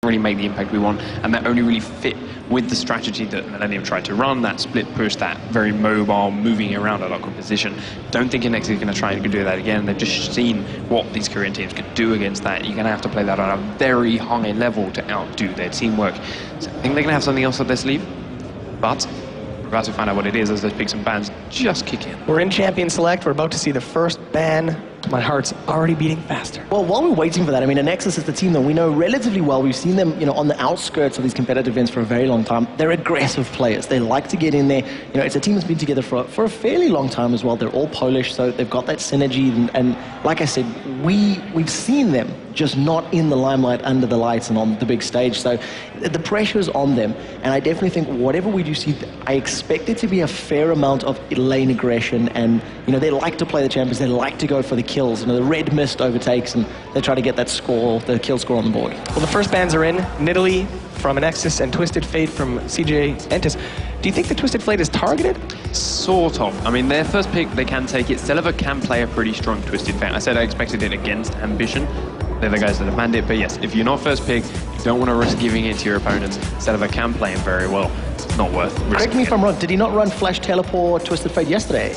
really make the impact we want, and that only really fit with the strategy that Millennium tried to run, that split push, that very mobile, moving around a lot of position. Don't think ANEXIS is going to try and do that again. They've just seen what these Korean teams could do against that. You're going to have to play that on a very high level to outdo their teamwork. So I think they're going to have something else up their sleeve, but we're about to find out what it is as those picks and bans just kick in. We're in Champion Select. We're about to see the first ban. My heart's already beating faster. Well, while we're waiting for that, I mean, ANEXIS is the team that we know relatively well. We've seen them, on the outskirts of these competitive events for a very long time. They're aggressive players. They like to get in there. It's a team that's been together for a fairly long time as well. They're all Polish, so they've got that synergy. And like I said, we've seen them, just not in the limelight, under the lights and on the big stage. So the pressure's on them. And I definitely think whatever we do see, I expect it to be a fair amount of lane aggression. And, they like to play the champions. They like to go for the kills. The red mist overtakes, and they try to get that score, the kill score on the board. Well, the first bans are in. Nidalee from ANEXIS and Twisted Fate from CJ Entus. Do you think the Twisted Fate is targeted? Sort of. I mean, their first pick, they can take it. Celeber can play a pretty strong Twisted Fate. I said I expected it against Ambition. They're the guys that have banned it, but yes, if you're not first pick, you don't want to risk giving it to your opponents. Celeber can play him very well. It's not worth risking. Correct me if I'm wrong, did he not run Flash Teleport Twisted Fate yesterday?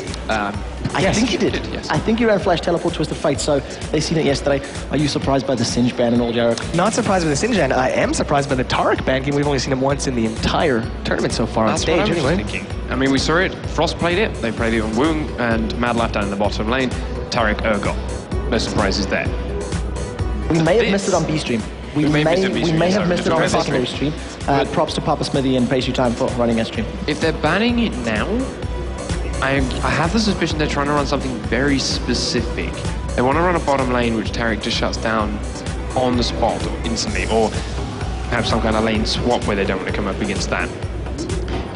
I think he did. Yes. I think he ran Flash Teleport Twisted Fate, so they've seen it yesterday. Are you surprised by the Singe ban and all, Jarek? Not surprised by the Singe ban. I am surprised by the Tarek ban game. We've only seen him once in the entire tournament so far on stage. That's what I was anyway. thinking. I mean, we saw it. Frost played it. They played it on Woong and Mad Life down in the bottom lane. Tarek Urgot. No surprises there. We may have missed it on B stream. We may have missed it on the secondary stream. Props to Papa Smithy and Pace Your Time for running a stream. If they're banning it now, I have the suspicion they're trying to run something very specific. They want to run a bottom lane which Tarek just shuts down on the spot or instantly, or have some kind of lane swap where they don't want to come up against that.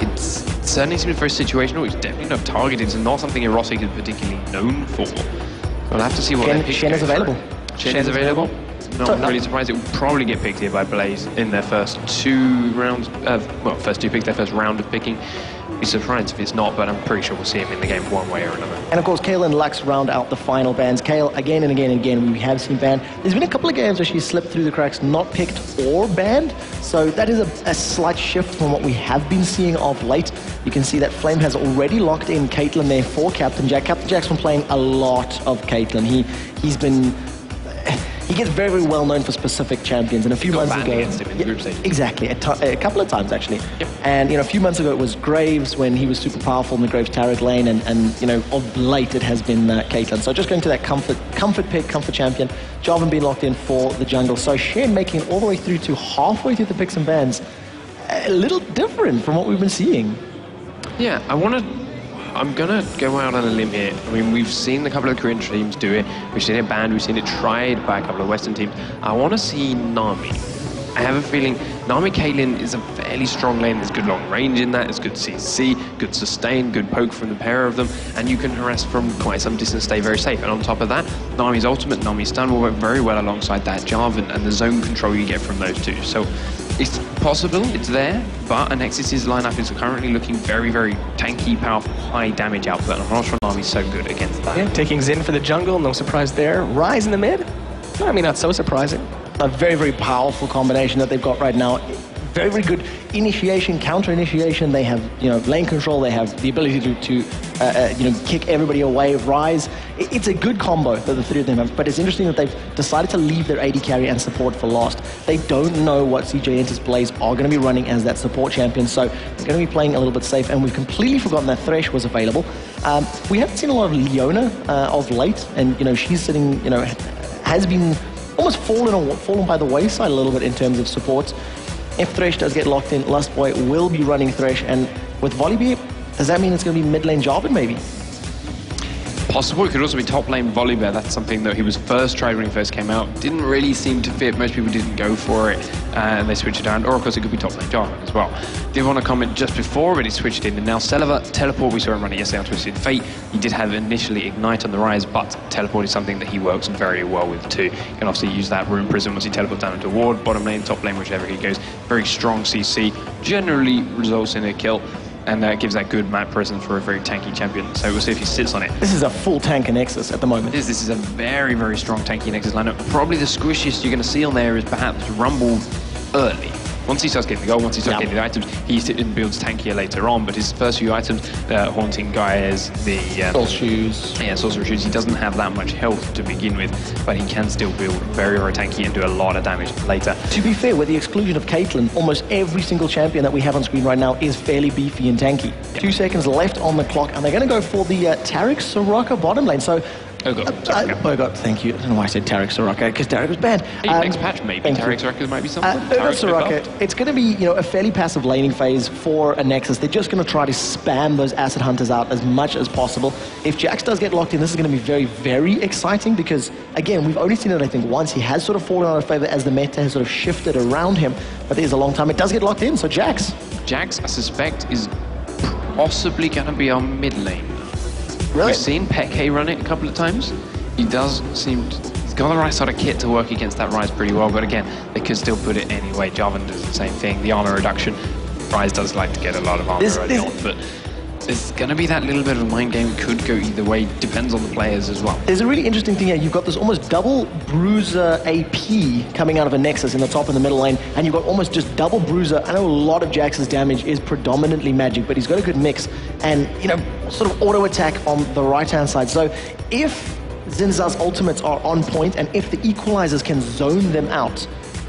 It certainly seems very situational. It's definitely not targeted. It's not something Erotic is particularly known for. We'll have to see what their pick Shen is available. Shen is available. Not really surprised. It will probably get picked here by Blaze in their first two rounds. First two picks, their first round of picking. Be surprised if it's not, but I'm pretty sure we'll see him in the game one way or another. And of course, Kayle and Lux round out the final bans. Kayle, again and again and again, we have seen banned. There's been a couple of games where she's slipped through the cracks, not picked or banned. So that is a slight shift from what we have been seeing of late. You can see that Flame has already locked in Caitlyn there for Captain Jack. Captain Jack's been playing a lot of Caitlyn. He's been... He gets very, very well known for specific champions. And a few months ago, exactly, a couple of times actually. Yep. And a few months ago it was Graves when he was super powerful in the Graves Tarek lane, and of late it has been Caitlyn. So just going to that comfort pick, comfort champion. Jarvan being locked in for the jungle. So Shen making it all the way through to halfway through the picks and bans. A little different from what we've been seeing. Yeah, I'm going to go out on a limb here. I mean, we've seen a couple of Korean teams do it. We've seen it banned. We've seen it tried by a couple of Western teams. I want to see Nami. I have a feeling Nami Caitlyn is a fairly strong lane. There's good long range in that. There's good CC, good sustain, good poke from the pair of them. And you can harass from quite some distance, stay very safe. And on top of that, Nami's ultimate, Nami's stun will work very well alongside that Jarvan and the zone control you get from those two. So it's possible, it's there, but ANEXIS' lineup is currently looking very, very tanky, powerful, high damage output, and I'm not sure Nami's so good against that. Yeah, taking Xin for the jungle, no surprise there. Ryze in the mid? I mean, not so surprising. A very, very powerful combination that they've got right now. Very, very good initiation, counter initiation. They have, lane control. They have the ability to kick everybody away. Ryze. It's a good combo that the three of them have. But it's interesting that they've decided to leave their AD carry and support for last. They don't know what CJ Entus Blaze are going to be running as that support champion. So they're going to be playing a little bit safe. And we've completely forgotten that Thresh was available. We haven't seen a lot of Leona of late, and she's sitting, has been almost fallen by the wayside a little bit in terms of supports. If Thresh does get locked in, Lustboy will be running Thresh, and with Volibear, does that mean it's going to be mid lane Jarvan maybe? Possible. It could also be top lane Volibear. That's something that he was first tried when he first came out. Didn't really seem to fit. Most people didn't go for it, and they switched it around. Or of course it could be top lane Jarvan as well. Did want to comment just before, but he switched in. And now Celeber, Teleport, we saw him running yesterday on Twisted Fate. He did have initially Ignite on the Rise, but Teleport is something that he works very well with too. You can obviously use that Rune Prism once he teleports down into a ward, bottom lane, top lane, whichever he goes. Very strong CC, generally results in a kill. And gives that good map presence for a very tanky champion. So we'll see if he sits on it. This is a full tank ANEXIS at the moment. This is a very, very strong tanky ANEXIS lineup. Probably the squishiest you're going to see on there is perhaps Rumble early. Once he starts getting the gold, once he starts getting the items, he builds tankier later on, but his first few items, Haunting Gaia's, the... Soul Shoes. Yeah, Sorcerer Shoes, he doesn't have that much health to begin with, but he can still build very, very tanky and do a lot of damage later. To be fair, with the exclusion of Caitlyn, almost every single champion that we have on screen right now is fairly beefy and tanky. 2 seconds left on the clock, and they're going to go for the Taric Soraka bottom lane. So, Urgot, thank you. I don't know why I said Taric Soraka, because Taric was banned. Next patch, maybe. Taric Soraka might be something. Urgot Soraka, it's going to be a fairly passive laning phase for ANEXIS. They're just going to try to spam those Acid Hunters out as much as possible. If Jax does get locked in, this is going to be very, very exciting because, again, we've only seen it, I think, once. He has sort of fallen out of favor as the meta has sort of shifted around him, but it is a long time. It does get locked in, so Jax, I suspect, is possibly going to be our mid lane. Really? We've seen Peke run it a couple of times. He does seem he's got the right sort of kit to work against that Rise pretty well, but again, they could still put it anyway. Jarvan does the same thing. The armor reduction. Rise does like to get a lot of armor early on, but there's going to be that little bit of a mind game. Could go either way. Depends on the players as well. There's a really interesting thing here. You've got this almost double Bruiser AP coming out of ANEXIS in the top and the middle lane, and you've got almost just double Bruiser. I know a lot of Jax's damage is predominantly magic, but he's got a good mix and, sort of auto attack on the right-hand side. So if Zinza's ultimates are on point, and if the equalizers can zone them out,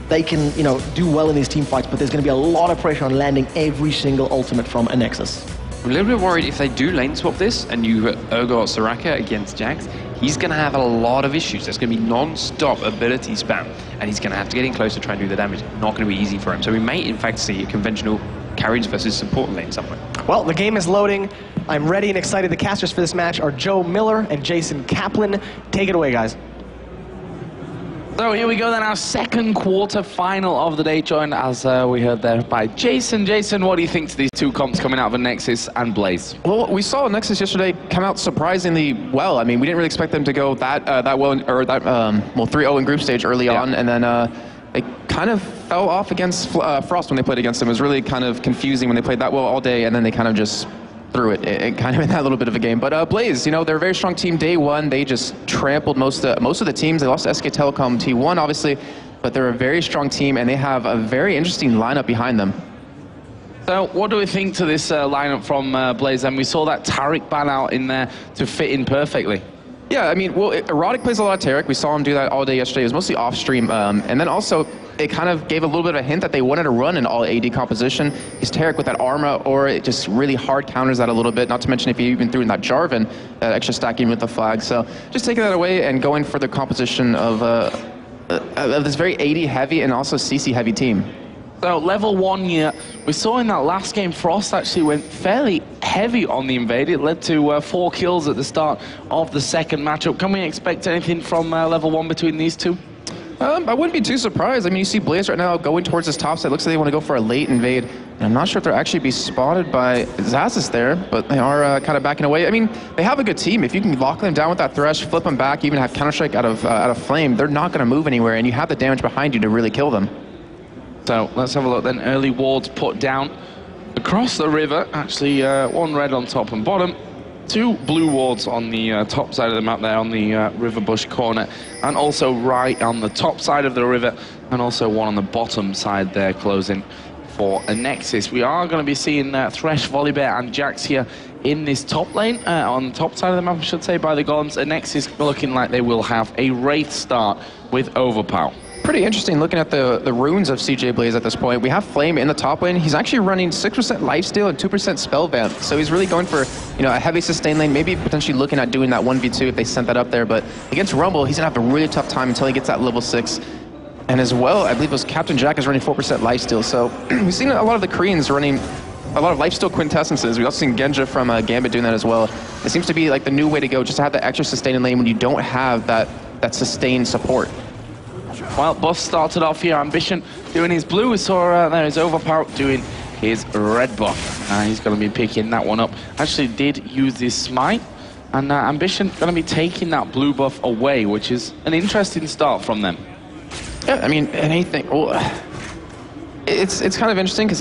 they can, do well in these team fights, but there's going to be a lot of pressure on landing every single ultimate from ANEXIS. I'm a little bit worried if they do lane swap this and you Urgot Soraka against Jax, he's going to have a lot of issues. There's going to be non-stop ability spam, and he's going to have to get in close to try and do the damage. Not going to be easy for him. So we may, in fact, see a conventional carriage versus support lane somewhere. Well, the game is loading. I'm ready and excited. The casters for this match are Joe Miller and Jason Kaplan. Take it away, guys. So here we go then, our second quarter final of the day, joined as we heard there by Jason. Jason, what do you think to these two comps coming out of ANEXIS and Blaze? Well, we saw ANEXIS yesterday come out surprisingly well. I mean, we didn't really expect them to go that well, or that 3-0 in group stage early on, and then they kind of fell off against Frost when they played against them. It was really kind of confusing when they played that well all day, and then they kind of just through it kind of in that little bit of a game. But Blaze, they're a very strong team day one. They just trampled most of the teams. They lost to SK Telecom T1, obviously, but they're a very strong team, and they have a very interesting lineup behind them. So what do we think to this lineup from Blaze? And we saw that Taric ban out in there to fit in perfectly. Yeah, I mean, well, Erotic plays a lot of Taric. We saw him do that all day yesterday. It was mostly off stream. And then also, it kind of gave a little bit of a hint that they wanted to run an all AD composition. Is Taric with that armor, or it just really hard counters that a little bit. Not to mention if you even threw in that Jarvan, extra stacking with the flag. So just taking that away and going for the composition of this very AD heavy and also CC heavy team. So level 1 here, we saw in that last game, Frost actually went fairly heavy on the invade. It led to 4 kills at the start of the second matchup. Can we expect anything from level 1 between these two? I wouldn't be too surprised. I mean, you see Blaze right now going towards this top side. Looks like they want to go for a late invade. And I'm not sure if they'll actually be spotted by Xaxis there, but they are kind of backing away. I mean, they have a good team. If you can lock them down with that Thresh, flip them back, even have Counter-Strike out of Flame, they're not going to move anywhere, and you have the damage behind you to really kill them. So let's have a look then. Early wards put down across the river. Actually, 1 red on top and bottom. 2 blue wards on the top side of the map there on the river bush corner. And also right on the top side of the river. And also 1 on the bottom side there closing for ANEXIS. We are going to be seeing Thresh, Volibear and Jax here in this top lane. On the top side of the map, I should say, by the golems. ANEXIS looking like they will have a Wraith start with Overpower. Pretty interesting looking at the runes of CJ Blaze at this point. We have Flame in the top lane. He's actually running 6% lifesteal and 2% spell vamp. So he's really going for a heavy sustain lane, maybe potentially looking at doing that 1v2 if they sent that up there. But against Rumble, he's gonna have a really tough time until he gets that level 6. And as well, I believe it was Captain Jack is running 4% lifesteal. So we've seen a lot of the Koreans running a lot of lifesteal quintessences. We've also seen Genja from Gambit doing that as well. It seems to be like the new way to go, just to have that extra sustain lane when you don't have that sustained support. Well, Buff started off here. Ambition doing his blue. We saw there is Overpower doing his red buff. He's going to be picking that one up. Actually did use this smite. And Ambition going to be taking that blue buff away, which is an interesting start from them. Yeah, I mean, anything. Well, it's kind of interesting because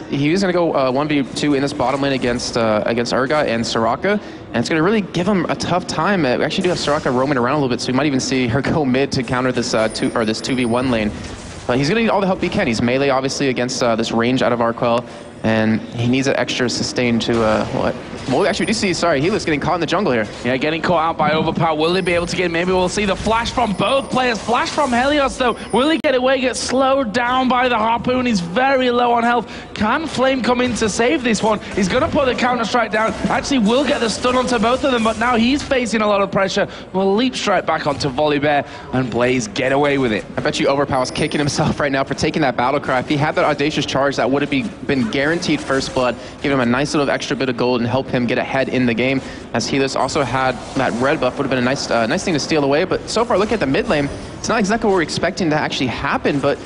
he was going to go 1v2 in this bottom lane against Urgot and Soraka, and it's going to really give him a tough time. We actually do have Soraka roaming around a little bit, so we might even see her go mid to counter this 2v1 lane. But he's going to need all the help he can. He's melee, obviously, against this range out of Arquel, and he needs an extra sustain to, well, actually, we do see, sorry, Helix getting caught in the jungle here. Yeah, getting caught out by Overpower. Will he be able to get, maybe we'll see the flash from both players. Flash from Helios, though. Will he get away, get slowed down by the Harpoon? He's very low on health. Can Flame come in to save this one? He's going to put the counter-strike down. Actually, will get the stun onto both of them, but now he's facing a lot of pressure. Will leap straight back onto Volibear, and Blaze get away with it. I bet you Overpower's kicking himself right now for taking that battle cry. If he had that audacious charge, that would have been guaranteed first blood, give him a nice little extra bit of gold and help him get ahead in the game. As Helix also had that red buff, would have been a nice thing to steal away. But so far, look at the mid lane. It's not exactly what we're expecting to actually happen, but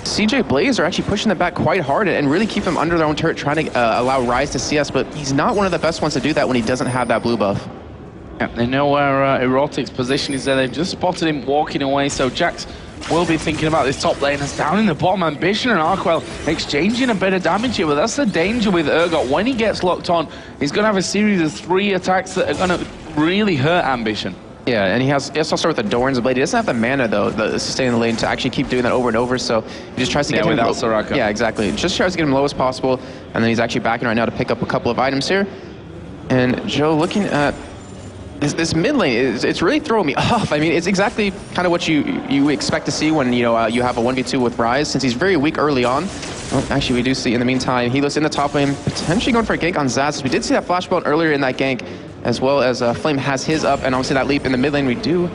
CJ Blaze are actually pushing them back quite hard and really keep them under their own turret, trying to allow Ryze to CS, but he's not one of the best ones to do that when he doesn't have that blue buff. Yeah, they know where Erotic's position is there. They've just spotted him walking away, so Jax will be thinking about this top lane. That's down in the bottom. Ambition and Arquel exchanging a bit of damage here, but that's the danger with Urgot. When he gets locked on, he's going to have a series of 3 attacks that are going to really hurt Ambition. Yeah, and he has to start with the Doran's Blade. He doesn't have the mana, though, the sustaining the lane, to actually keep doing that over and over, so he just tries to get him without low. Soraka. Yeah, exactly. Just tries to get him low as possible, and then he's actually backing right now to pick up a couple of items here. And Joe, looking at this mid lane, it's really throwing me off. I mean, it's exactly kind of what you expect to see when you have a 1v2 with Ryze, since he's very weak early on. Well, actually, we do see in the meantime, Helix in the top lane, potentially going for a gank on Zaz. We did see that flashbone earlier in that gank, as well as Flame has his up, and obviously that leap in the mid lane. We do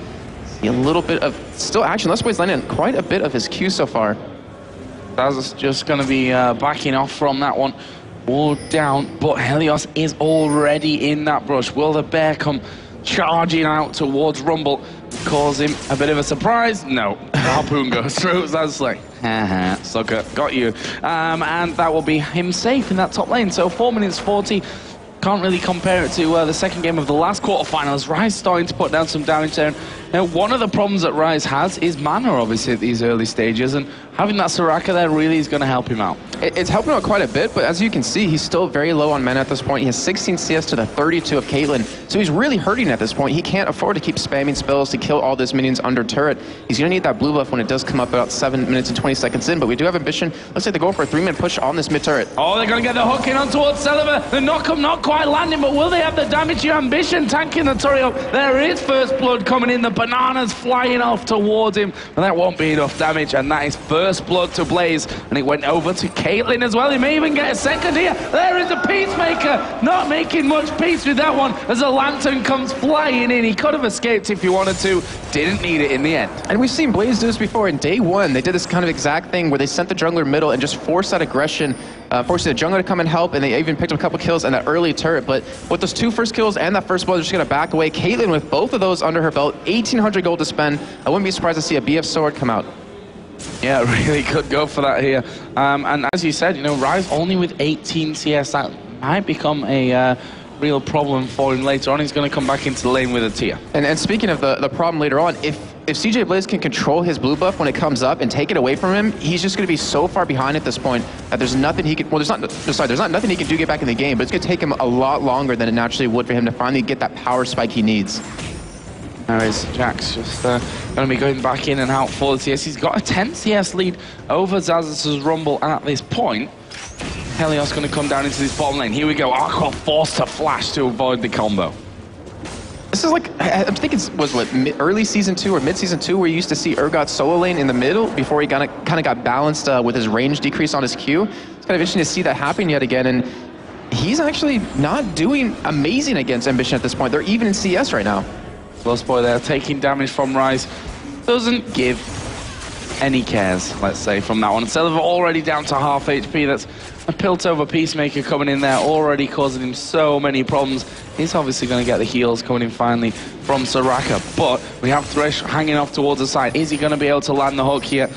see a little bit of still action. Let's Boy's landing quite a bit of his Q so far. Zaz is just going to be backing off from that one. All down, but Helios is already in that brush. Will the bear come charging out towards Rumble, cause him a bit of a surprise? No. Harpoon goes through. That's like, haha, sucker, got you. And that will be him safe in that top lane. So 4 minutes 40. Can't really compare it to the second game of the last quarterfinals. Ryze starting to put down some damage there. Now, one of the problems that Ryze has is mana, obviously, at these early stages, and having that Soraka there really is going to help him out. It's helping him out quite a bit, but as you can see, he's still very low on mana at this point. He has 16 CS to the 32 of Caitlyn, so he's really hurting at this point. He can't afford to keep spamming spells to kill all these minions under turret. He's going to need that blue buff when it does come up about 7 minutes and 20 seconds in, but we do have Ambition. Looks like they're going for a 3-minute push on this mid turret. Oh, they're going to get the hook in on towards Celiver. The knock-up not quite landing, but will they have the damage? Your Ambition tanking the turret. There is first blood coming in. The bananas flying off towards him, but that won't be enough damage, and that is first blood to Blaze, and it went over to Caitlyn as well. He may even get a second here. There is a Peacemaker, not making much peace with that one as a lantern comes flying in. He could have escaped if he wanted to, didn't need it in the end. And we've seen Blaze do this before. In day 1, they did this kind of exact thing where they sent the jungler middle and just forced that aggression, forcing the jungler to come and help, and they even picked up a couple kills in that early turret. But with those 2 first kills and that first blood, they're just going to back away. Caitlyn with both of those under her belt, 1,800 gold to spend. I wouldn't be surprised to see a BF sword come out. Yeah, really could go for that here. And as you said, Ryze only with 18 CS, that might become a real problem for him later on. He's going to come back into the lane with a tier. And speaking of the problem later on, if CJ Blaze can control his blue buff when it comes up and take it away from him, he's just going to be so far behind at this point that there's nothing he can, there's not nothing he can do to get back in the game, but it's going to take him a lot longer than it naturally would for him to finally get that power spike he needs. There is Jax just going to be going back in and out for the CS. He's got a 10 CS lead over Zaz's Rumble, and at this point, Helios going to come down into this bottom lane. Here we go. Arquel forced to flash to avoid the combo. This is like, I'm thinking it was early season 2 or mid season 2 where you used to see Urgot solo lane in the middle before he kind of got balanced with his range decrease on his Q. It's kind of interesting to see that happen yet again, and he's actually not doing amazing against Ambition at this point. They're even in CS right now. Lost Boy there taking damage from Ryze. Doesn't give any cares, let's say, from that one. Celiver already down to half HP. That's a Piltover Peacemaker coming in there, already causing him so many problems. He's obviously going to get the heals coming in finally from Soraka, but we have Thresh hanging off towards the side. Is he going to be able to land the hook here?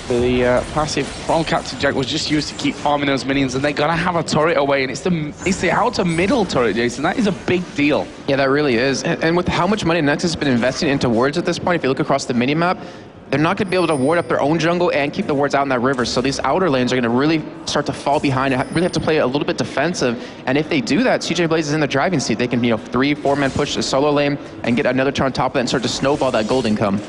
The passive from Captain Jack was just used to keep farming those minions, and they're going to have a turret away, and it's the outer middle turret, Jason. That is a big deal. Yeah, that really is. And with how much money Nexus has been investing into wards at this point, if you look across the minimap, they're not going to be able to ward up their own jungle and keep the wards out in that river. So these outer lanes are going to really start to fall behind and really have to play a little bit defensive. And if they do that, CJ Blaze is in the driving seat. They can, 3-4 man push the solo lane and get another turn on top of it and start to snowball that gold income.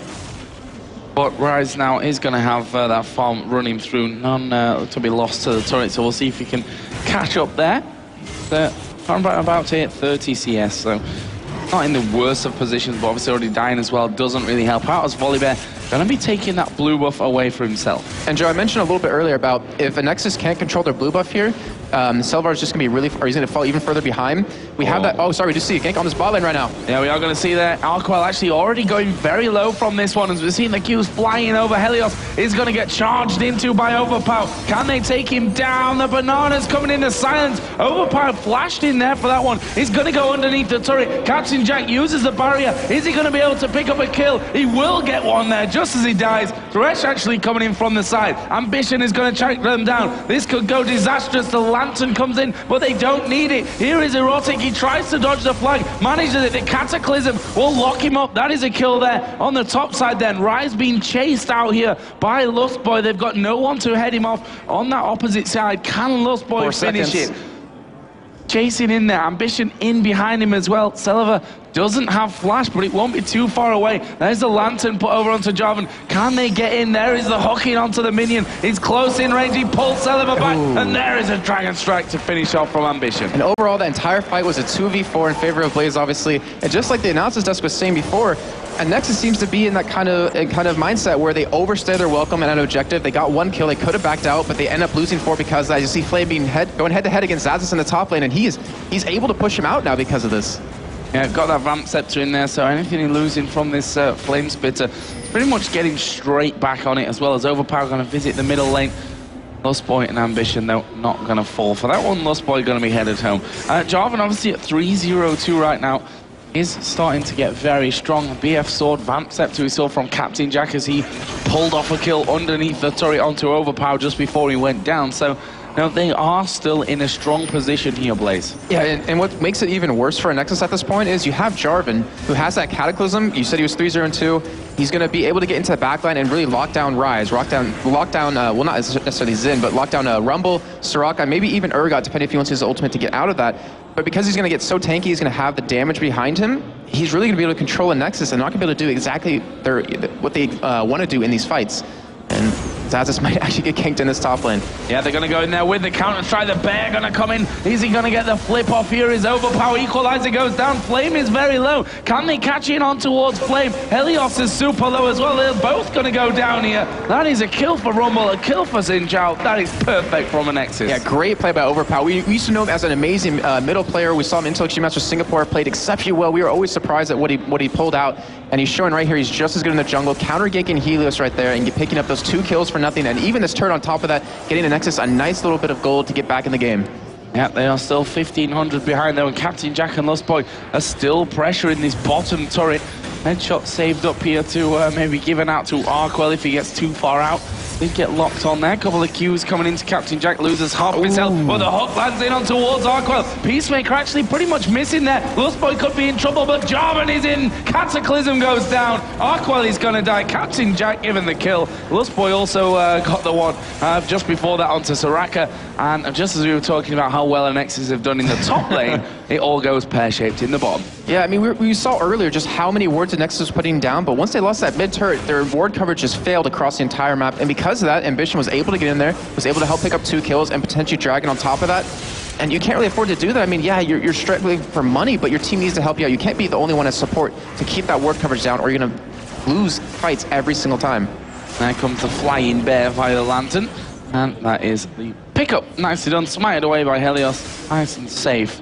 But Rise now is going to have that farm running through, none to be lost to the turret, so we'll see if he can catch up there. About to hit 30 CS, so not in the worst of positions, but obviously already dying as well doesn't really help out, as Volibear going to be taking that blue buff away for himself. And Joe, I mentioned a little bit earlier about if ANEXIS can't control their blue buff here, Selvar is just going to be really, or he's going to fall even further behind. We have that, oh sorry, we just see a gank on this bot lane right now. Yeah, we are going to see that. Arquel actually already going very low from this one, as we're seeing the Qs flying over. Helios is going to get charged into by Overpower. Can they take him down? The bananas coming into silence. Overpower flashed in there for that one. He's going to go underneath the turret. Captain Jack uses the barrier. Is he going to be able to pick up a kill? He will get one there just as he dies. Thresh actually coming in from the side. Ambition is going to track them down. This could go disastrous. The Lantern comes in, but they don't need it. Here is Erotic. He tries to dodge the flag, manages it. The Cataclysm will lock him up. That is a kill there on the top side then. Rise being chased out here by Lustboy. They've got no one to head him off on that opposite side. Can Lustboy finish it? Chasing in there, Ambition in behind him as well. Selva doesn't have flash, but it won't be too far away. There's the Lantern put over onto Jarvan. Can they get in? There is the hooking onto the minion. He's close in range. He pulls Selva back, and there is a Dragon Strike to finish off from Ambition. And overall, the entire fight was a 2v4 in favor of Blaze, obviously. And just like the announcers desk was saying before, ANEXIS seems to be in that kind of mindset where they overstay their welcome and an objective. They got one kill, they could have backed out, but they end up losing 4 because you see Flame being going head-to-head against Xaxis in the top lane, and he's able to push him out now because of this. Yeah, got that Vamp Scepter in there, so anything he's losing from this Flame Spitter, pretty much getting straight back on it, as well as Overpower going to visit the middle lane. Lustboy and Ambition, though, not going to fall for that one. Lustboy going to be headed home. Jarvan obviously at 3-0-2 right now. Is starting to get very strong. BF Sword, Vamp Scepter we saw from Captain Jack as he pulled off a kill underneath the turret onto Overpower just before he went down. So, no, they are still in a strong position here, Blaze. Yeah, and what makes it even worse for ANEXIS at this point is you have Jarvan, who has that Cataclysm. You said he was 3-0-2. He's going to be able to get into the backline and really lock down Rise, lock down, well, not necessarily Xin, but lock down Rumble, Soraka, maybe even Urgot, depending if he wants his ultimate to get out of that. But because he's going to get so tanky, he's going to have the damage behind him, he's really going to be able to control ANEXIS and not going to be able to do exactly what they want to do in these fights. And Xaxis might actually get kinked in this top lane. Yeah, they're going to go in there with the counter-strike. The Bear going to come in. Is he going to get the flip off? Here is Overpower. Equalizer goes down. Flame is very low. Can they catch in on towards Flame? Helios is super low as well. They're both going to go down here. That is a kill for Rumble, a kill for Xin Zhao. That is perfect from ANEXIS. Yeah, great play by Overpower. We used to know him as an amazing middle player. We saw him in Extreme Masters Singapore, played exceptionally well. We were always surprised at what he pulled out. And he's showing right here, he's just as good in the jungle, counter-ganking Helios right there, and picking up those 2 kills for nothing. And even this turn on top of that, getting ANEXIS a nice little bit of gold to get back in the game. Yeah, they are still 1,500 behind though, and Captain Jack and Lustboy are still pressuring this bottom turret. Headshot saved up here to maybe given out to Arquel if he gets too far out. Did get locked on there. Couple of Qs coming into Captain Jack, loses half of his health, but the hook lands in on towards Arquel. Peacemaker actually pretty much missing there. Lustboy could be in trouble, but Jarvan is in. Cataclysm goes down. Arquel is going to die. Captain Jack given the kill. Lustboy also got the one just before that onto Soraka. And just as we were talking about how well ANEXIS have done in the top lane, it all goes pear-shaped in the bottom. Yeah, I mean, we saw earlier just how many wards ANEXIS was putting down, but once they lost that mid turret, their ward coverage just failed across the entire map. And because of that, Ambition was able to get in there, was able to help pick up 2 kills and potentially Dragon on top of that. And you can't really afford to do that. I mean, yeah, you're struggling for money, but your team needs to help you out. You can't be the only one as support to keep that ward coverage down, or you're going to lose fights every single time. There comes the Flying Bear via the Lantern, and that is the pickup. Nicely done, smited away by Helios. Nice and safe.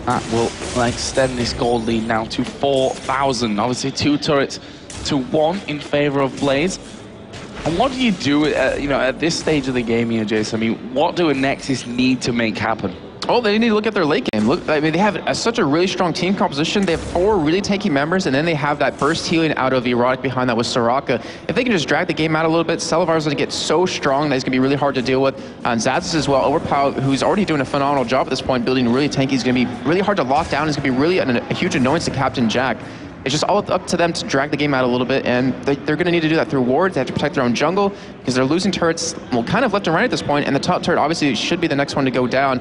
That will extend this gold lead now to 4,000. Obviously, 2 turrets to 1 in favor of Blaze. And what do you do, at this stage of the game here, Jason? I mean, what do ANEXIS need to make happen? Oh, they need to look at their late game. Look, I mean, they have such a really strong team composition. They have 4 really tanky members, and then they have that burst healing out of Erotic behind that with Soraka. If they can just drag the game out a little bit, Selvar's going to get so strong that he's going to be really hard to deal with. And Xaxis as well, Overpower, who's already doing a phenomenal job at this point, building really tanky. He's going to be really hard to lock down. It's going to be really a huge annoyance to Captain Jack. It's just all up to them to drag the game out a little bit, and they're going to need to do that through wards. They have to protect their own jungle, because they're losing turrets, well, kind of left and right at this point, and the top turret obviously should be the next one to go down.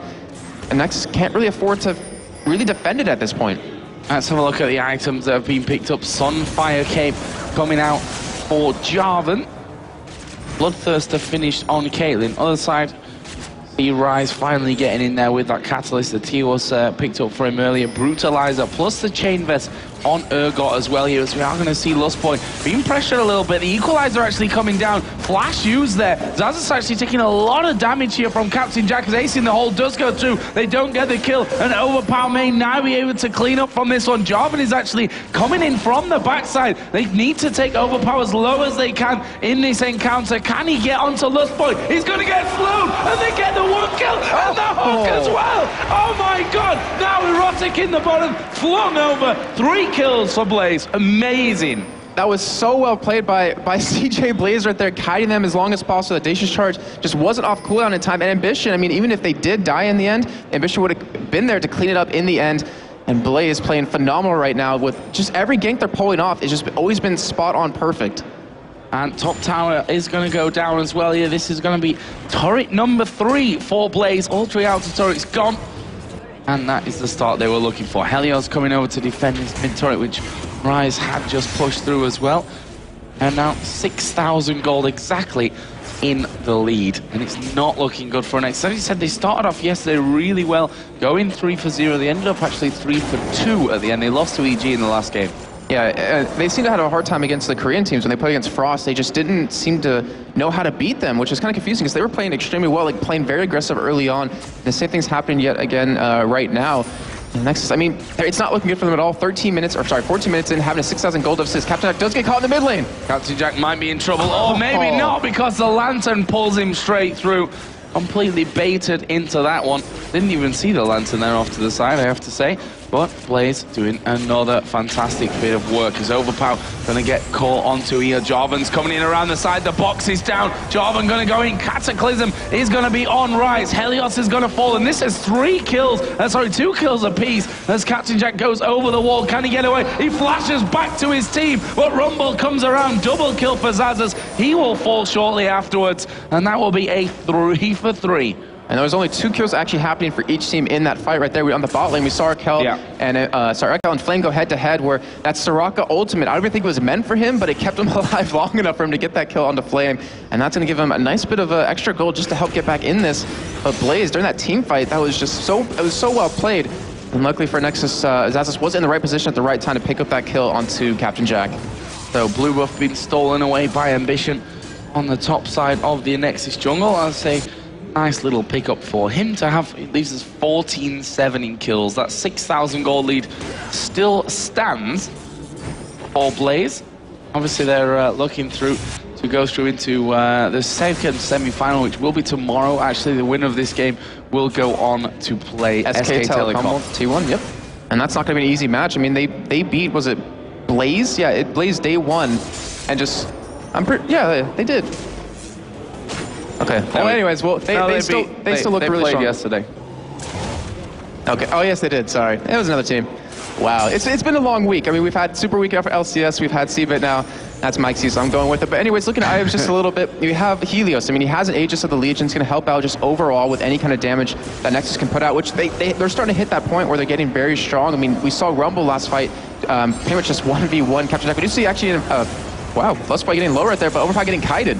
And ANEXIS can't really afford to really defend it at this point. Let's have a look at the items that have been picked up. Sunfire Cape coming out for Jarvan. Bloodthirster finished on Caitlyn. Other side, see Rise finally getting in there with that Catalyst. The T was picked up for him earlier. Brutalizer plus the Chain Vest on Urgot as well here, as we are going to see Lustboy being pressured a little bit. The Equalizer actually coming down. Flash used there. Zazas actually taking a lot of damage here from Captain Jack, as Ace in the hole does go through. They don't get the kill, and Overpower may now be able to clean up from this one. Jarvan is actually coming in from the backside. They need to take Overpower as low as they can in this encounter. Can he get onto Lustboy? He's going to get slowed, and they get the one kill, and the hook as well. Oh my god, now Erotic in the bottom, flung over. 3 kills for Blaze. Amazing. That was so well played by CJ Blaze right there, kiting them as long as possible. The Dacia's charge just wasn't off cooldown in time. And Ambition, I mean, even if they did die in the end, Ambition would have been there to clean it up in the end. And Blaze playing phenomenal right now with just every gank they're pulling off. It's just always been spot on perfect. And top tower is going to go down as well here. This is going to be turret number 3 for Blaze. All 3 outer turrets gone. And that is the start they were looking for. Helios coming over to defend his mid turret, which Rise had just pushed through as well. And now 6,000 gold exactly in the lead. And it's not looking good for NEXIS. As you said, they started off yesterday really well, going 3 for 0. They ended up actually 3 for 2 at the end. They lost to EG in the last game. Yeah, they seem to have a hard time against the Korean teams. When they played against Frost, they just didn't seem to know how to beat them, which is kind of confusing because they were playing extremely well, like playing very aggressive early on. The same thing's happening yet again right now. And NEXIS, I mean, it's not looking good for them at all. 14 minutes in, having a 6,000 gold deficit. Captain Jack does get caught in the mid lane. Captain Jack might be in trouble, or maybe not, because the Lantern pulls him straight through. Completely baited into that one. Didn't even see the Lantern there off to the side, I have to say. But Blaze doing another fantastic bit of work. As Overpower going to get caught onto here. Jarvan's coming in around the side. The box is down. Jarvan going to go in. Cataclysm is going to be on Rise. Helios is going to fall. And this is 2 kills apiece as Captain Jack goes over the wall. Can he get away? He flashes back to his team. But Rumble comes around. Double kill for Zazas. He will fall shortly afterwards. And that will be a 3 for 3. And there was only 2 kills actually happening for each team in that fight right there. On the bot lane, we saw Raquel and Flame go head-to-head, where that Soraka ultimate, I don't even think it was meant for him, but it kept him alive long enough for him to get that kill onto Flame. And that's going to give him a nice bit of extra gold just to help get back in this. But Blaze, during that team fight, that was just so well played. And luckily for NEXIS, Zazas was in the right position at the right time to pick up that kill onto Captain Jack. So blue buff being stolen away by Ambition on the top side of the ANEXIS jungle. I'll say nice little pickup for him to have. It leaves us 14-7 in kills. That 6,000 gold lead still stands for Blaze. Obviously, they're looking through to go through into the second semi-final, which will be tomorrow. Actually, the winner of this game will go on to play SK Telecom. T1, yep. And that's not going to be an easy match. I mean, they beat, was it Blaze? Yeah, it Blaze day 1, and just, yeah, they did. Okay. Well, anyways, well, they still look really strong. Yesterday. Okay. Oh, yes, they did. Sorry. It was another team. Wow. It's been a long week. I mean, we've had Super Week after LCS. We've had CBIT now. That's Mike's use, so I'm going with it. But anyways, looking at Ives just a little bit, we have Helios. I mean, he has an Aegis of the Legion. It's going to help out just overall with any kind of damage that NEXIS can put out, which they're starting to hit that point where they're getting very strong. I mean, we saw Rumble last fight, pretty much just 1v1 Captain Jack. We do see actually, wow, Lustboy getting low right there, but Overpower getting kited.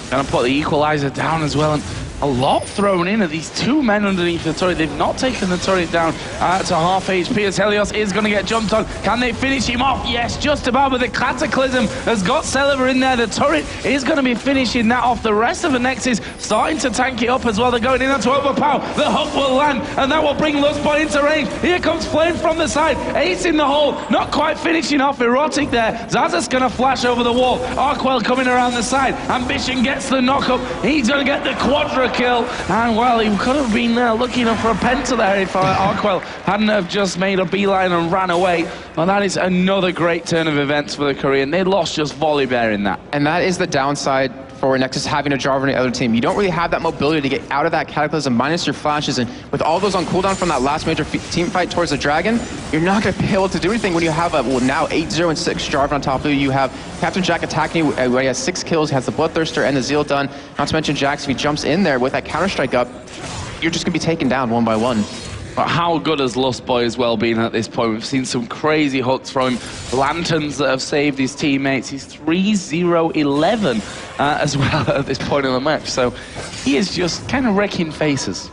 Gonna put the Equalizer down as well, and a lot thrown in of these 2 men underneath the turret. They've not taken the turret down to half HP, as Helios is going to get jumped on. Can they finish him off? Yes, just about, but the Cataclysm has got Celeber in there. The turret is going to be finishing that off. The rest of the NEXIS starting to tank it up as well. They're going in to Overpower. The hook will land, and that will bring Lustboy into range. Here comes Flame from the side. Ace in the hole, not quite finishing off Erotic there. Zazas going to flash over the wall. Arkwell coming around the side. Ambition gets the knock-up. He's going to get the quadra kill, and well, he could have been looking up for a penta there if Arkwell hadn't have just made a beeline and ran away. Well, that is another great turn of events for the Korean. They lost just Volibear in that. And that is the downside for NEXIS having a Jarvan on the other team. You don't really have that mobility to get out of that Cataclysm minus your flashes, and with all those on cooldown from that last major team fight towards the Dragon, you're not going to be able to do anything when you have a, well, now 8-0 and 6 Jarvan on top of you. You have Captain Jack attacking you, where he has 6 kills, he has the Bloodthirster and the Zeal done. Not to mention Jax, if he jumps in there with that Counter-Strike up, you're just going to be taken down one by one. But how good has Lustboy as well been at this point? We've seen some crazy hooks from him, lanterns that have saved his teammates. He's 3-0-11 as well at this point in the match. So he is just kind of wrecking faces.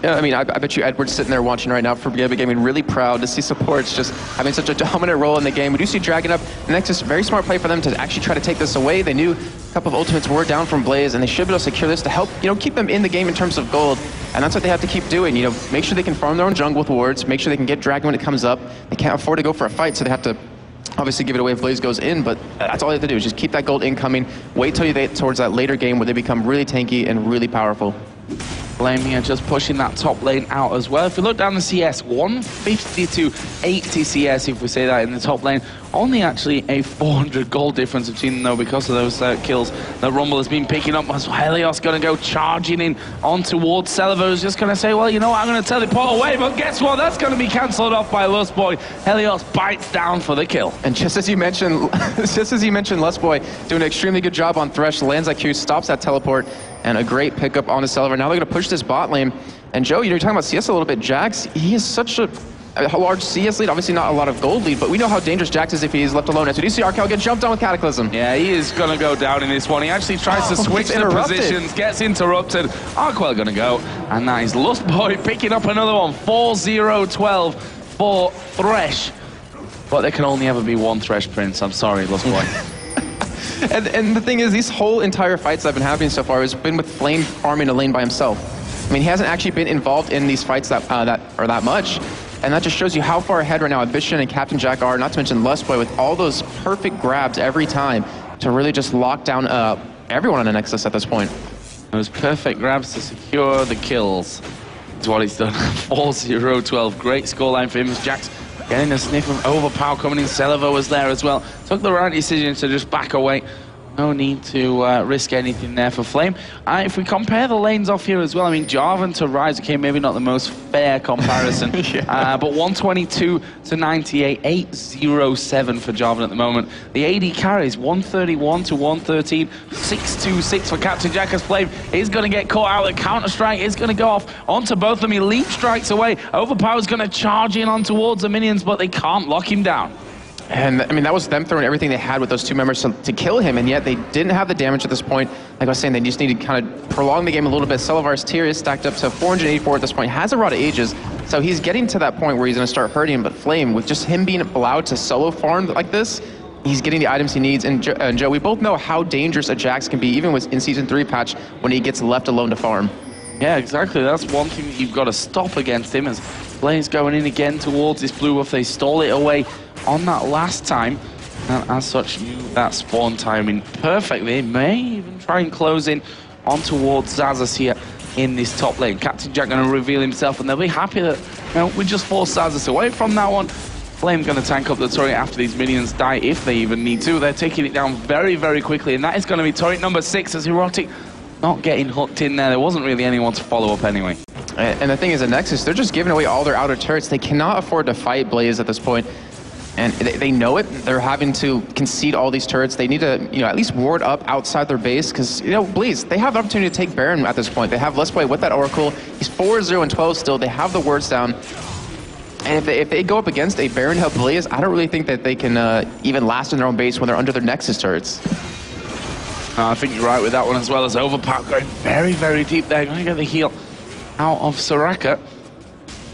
Yeah, I mean, I bet you Edward's sitting there watching right now for Gabby Gaming, really proud to see supports just having such a dominant role in the game. We do see Dragon up. Nexus, very smart play for them to actually try to take this away. They knew a couple of ultimates were down from Blaze, and they should be able to secure this to help, keep them in the game in terms of gold. And that's what they have to keep doing, make sure they can farm their own jungle with wards, make sure they can get Dragon when it comes up. They can't afford to go for a fight, so they have to obviously give it away if Blaze goes in, but that's all they have to do is just keep that gold incoming, wait till you get towards that later game where they become really tanky and really powerful. Flame here just pushing that top lane out as well. If you look down the CS, 150 to 80 CS, if we say that in the top lane. Only actually a 400 gold difference between them, though, because of those kills that Rumble has been picking up. As Helios going to go charging in on towards Celevo, who's just going to say, well, you know what, I'm going to teleport away, but guess what? That's going to be cancelled off by Lustboy. Helios bites down for the kill. And just as you mentioned, Lustboy doing an extremely good job on Thresh, lands that Q, stops that teleport, and a great pickup on the Celevo. Now they're going to push this bot lane. And Joe, you're talking about CS a little bit. Jax, he is such a large CS lead, obviously not a lot of gold lead, but we know how dangerous Jax is if he's left alone. As we do see Arkel get jumped on with Cataclysm. Yeah, he is going to go down in this one. He actually tries to switch the positions, gets interrupted. Arkel going to go, and that is Lustboy picking up another one. 4-0-12 for Thresh. But there can only ever be one Thresh Prince. I'm sorry, Lustboy. And the thing is, these whole entire fights that have been happening so far has been with Flame farming a lane by himself. I mean, he hasn't actually been involved in these fights that much. And that just shows you how far ahead right now Ambition and Captain Jack are, not to mention Lustboy, with all those perfect grabs every time to really just lock down everyone on ANEXIS at this point. Those perfect grabs to secure the kills is what he's done. 4-0-12, great scoreline for him as Jax getting a sniff of overpower coming in. Celevo was there as well. Took the right decision to just back away. No need to risk anything there for Flame. If we compare the lanes off here as well, I mean, Jarvan to Ryze, okay, maybe not the most fair comparison, but 122 to 98, 807 for Jarvan at the moment. The AD carries 131 to 113, 626 for Captain Jack as Flame is going to get caught out. The counter-strike is going to go off onto both of them. He leap strikes away. Overpower's going to charge in on towards the minions, but they can't lock him down. And, I mean, that was them throwing everything they had with those two members to kill him, and yet they didn't have the damage at this point. Like I was saying, they just need to kind of prolong the game a little bit. Celevar's tier is stacked up to 484 at this point, has a Rod of Ages, so he's getting to that point where he's going to start hurting him, but Flame, with just him being allowed to solo farm like this, he's getting the items he needs. And Joe, we both know how dangerous a Jax can be, even in Season 3 patch, when he gets left alone to farm. Yeah, exactly. That's one thing that you've got to stop against him, as Flame's going in again towards this blue buff. They stole it away on that last time, and as such, knew that spawn timing perfectly. May even try and close in on towards Xaxus here in this top lane. Captain Jack going to reveal himself, and they'll be happy that we just forced Xaxus away from that one. Flame going to tank up the turret after these minions die, if they even need to. They're taking it down very, very quickly, and that is going to be turret number 6 as Erotic not getting hooked in there. There wasn't really anyone to follow up anyway. And the thing is, at Nexus, they're just giving away all their outer turrets. They cannot afford to fight Blaze at this point. And they know it. They're having to concede all these turrets. They need to, at least ward up outside their base, because, Blaze, they have the opportunity to take Baron at this point. They have Lustboy with that Oracle. He's 4-0-12 still. They have the wards down. And if they go up against a Baron held Blaze, I don't really think that they can even last in their own base when they're under their Nexus turrets. I think you're right with that one, as well as Overpower going very, very deep there. Going to get the heal out of Soraka.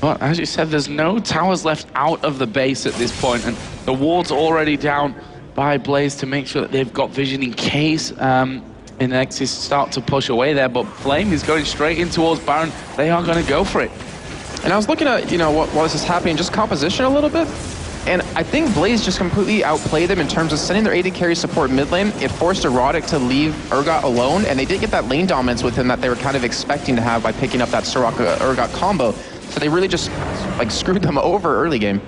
But as you said, there's no towers left out of the base at this point, and the ward's already down by Blaze to make sure that they've got vision in case ANEXIS start to push away there. But Flame is going straight in towards Baron. They are going to go for it. And I was looking at, while this is happening, just composition a little bit. And I think Blaze just completely outplayed them in terms of sending their AD carry support mid lane. It forced Erotic to leave Urgot alone, and they did get that lane dominance with him that they were kind of expecting to have by picking up that Soraka-Urgot combo. So they really just screwed them over early game.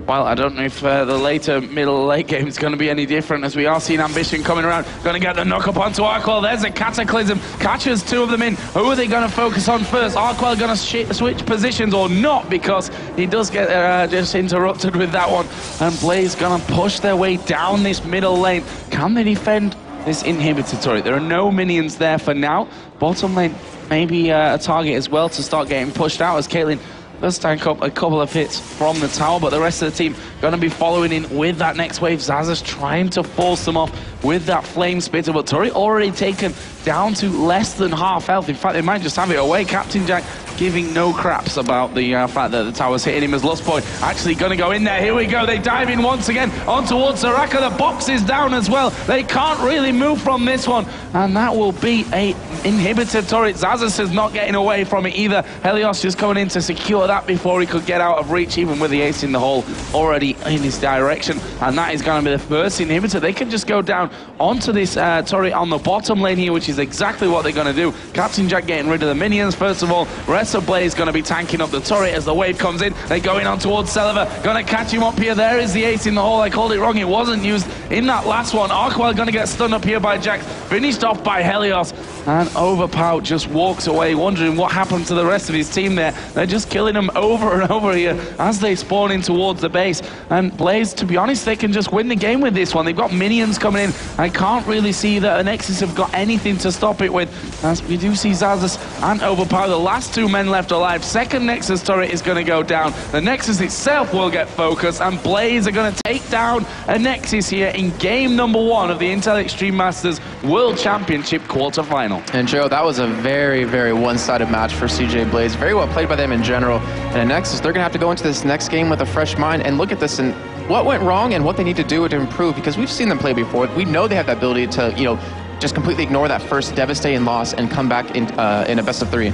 Well, I don't know if the later middle late game is going to be any different, as we are seeing Ambition coming around. Going to get the knock up onto Arkwell. There's a Cataclysm. Catches two of them in. Who are they going to focus on first? Arkwell going to switch positions or not, because he does get just interrupted with that one. And Blaze going to push their way down this middle lane. Can they defend this inhibitor turret? There are no minions there for now. Bottom lane maybe a target as well to start getting pushed out, as Caitlyn Does tank up a couple of hits from the tower, but the rest of the team going to be following in with that next wave. Zaza's trying to force them off with that flame spitter, but turret already taken down to less than half health. In fact, they might just have it away. Captain Jack giving no craps about the fact that the tower's hitting him as Lust Boy actually going to go in there. Here we go. They dive in once again on towards Soraka. The box is down as well. They can't really move from this one, and that will be a inhibitor turret. Zazas is not getting away from it either. Helios just coming in to secure that before he could get out of reach, even with the ace in the hole already in his direction, and that is going to be the first inhibitor. They can just go down onto this turret on the bottom lane here, which is exactly what they're going to do. Captain Jack getting rid of the minions first of all. Rest of Blaze going to be tanking up the turret as the wave comes in. They go in on towards Celiver, going to catch him up here. There is the ace in the hole. I called it wrong. It wasn't used in that last one. Arkwell going to get stunned up here by Jack, finished off by Helios, and Overpow just walks away, wondering what happened to the rest of his team there. They're just killing them over and over here as they spawn in towards the base. And Blaze, to be honest, they can just win the game with this one. They've got minions coming in. I can't really see that ANEXIS have got anything to stop it with, as we do see Zazas and Overpower, the last two men left alive. Second Nexus turret is going to go down. The Nexus itself will get focused, and Blaze are going to take down ANEXIS here in game number 1 of the Intel Extreme Masters World Championship quarterfinal. And Joe, that was a very, very one-sided match for CJ Blaze. Very well played by them in general. And ANEXIS, they're going to have to go into this next game with a fresh mind and look at this and what went wrong and what they need to do to improve, because we've seen them play before. We know they have the ability to, just completely ignore that first devastating loss and come back in a best of 3.